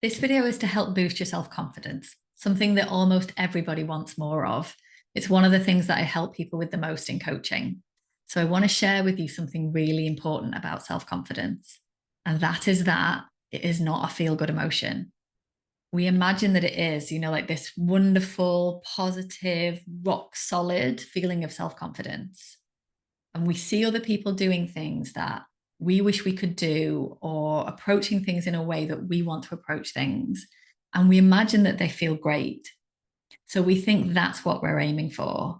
This video is to help boost your self-confidence, something that almost everybody wants more of. It's one of the things that I help people with the most in coaching. So I want to share with you something really important about self-confidence. And that is that it is not a feel-good emotion. We imagine that it is, like this wonderful, positive, rock solid feeling of self-confidence. And we see other people doing things that we wish we could do or approaching things in a way that we want to approach things. And we imagine that they feel great. So we think that's what we're aiming for,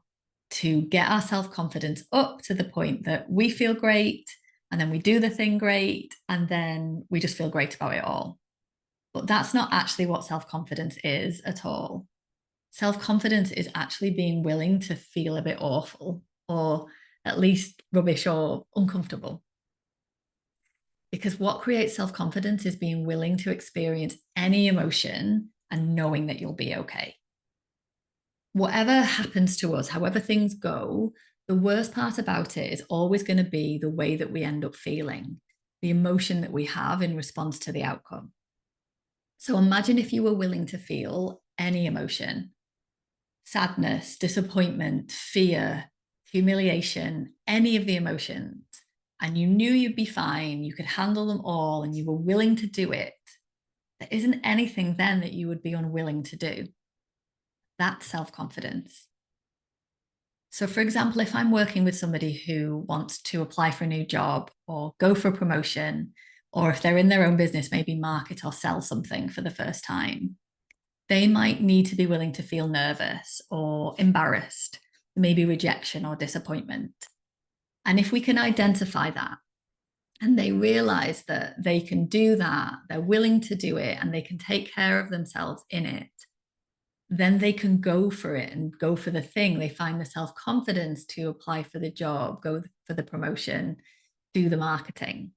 to get our self-confidence up to the point that we feel great and then we do the thing great and then we just feel great about it all. But that's not actually what self-confidence is at all. Self-confidence is actually being willing to feel a bit awful or at least rubbish or uncomfortable. Because what creates self-confidence is being willing to experience any emotion and knowing that you'll be okay. Whatever happens to us, however things go, the worst part about it is always going to be the way that we end up feeling, the emotion that we have in response to the outcome. So imagine if you were willing to feel any emotion: sadness, disappointment, fear, humiliation, any of the emotions, and you knew you'd be fine, you could handle them all, and you were willing to do it. There isn't anything then that you would be unwilling to do. That's self-confidence. So, for example, if I'm working with somebody who wants to apply for a new job or go for a promotion, or if they're in their own business, maybe market or sell something for the first time, they might need to be willing to feel nervous or embarrassed, maybe rejection or disappointment. And if we can identify that and they realize that they can do that, they're willing to do it, and they can take care of themselves in it, then they can go for it and go for the thing. They find the self-confidence to apply for the job, go for the promotion, do the marketing.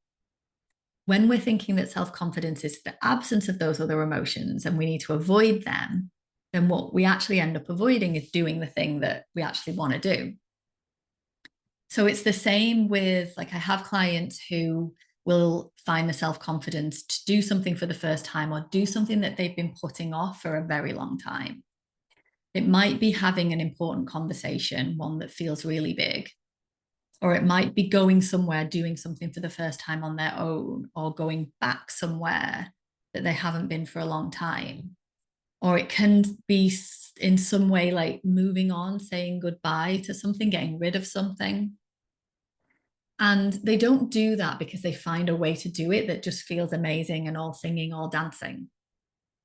When we're thinking that self-confidence is the absence of those other emotions and we need to avoid them, then what we actually end up avoiding is doing the thing that we actually want to do. So it's the same with, like, I have clients who will find the self-confidence to do something for the first time or do something that they've been putting off for a very long time. It might be having an important conversation, one that feels really big, or it might be going somewhere, doing something for the first time on their own, or going back somewhere that they haven't been for a long time. Or it can be in some way like moving on, saying goodbye to something, getting rid of something. And they don't do that because they find a way to do it that just feels amazing and all singing, all dancing.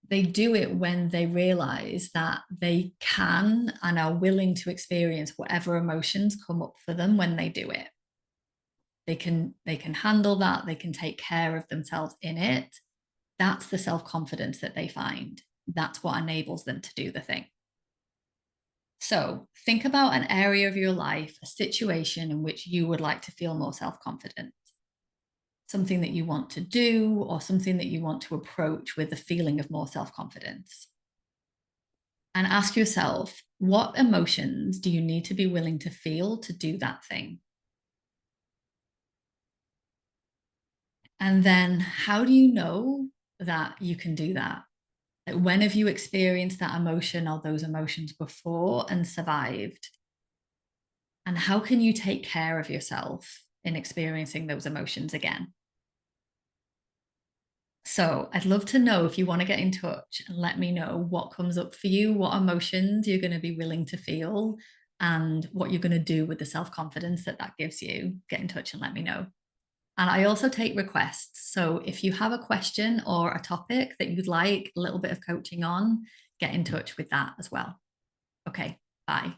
They do it when they realize that they can and are willing to experience whatever emotions come up for them when they do it. They can handle that, they can take care of themselves in it. That's the self-confidence that they find. That's what enables them to do the thing. So think about an area of your life, a situation in which you would like to feel more self-confident. Something that you want to do or something that you want to approach with a feeling of more self-confidence. And ask yourself, what emotions do you need to be willing to feel to do that thing? And then how do you know that you can do that? Like, when have you experienced that emotion or those emotions before and survived? And how can you take care of yourself in experiencing those emotions again? So I'd love to know if you want to get in touch and let me know what comes up for you, what emotions you're going to be willing to feel, and what you're going to do with the self-confidence that that gives you. Get in touch and let me know. And I also take requests. So if you have a question or a topic that you'd like a little bit of coaching on, get in touch with that as well. Okay, bye.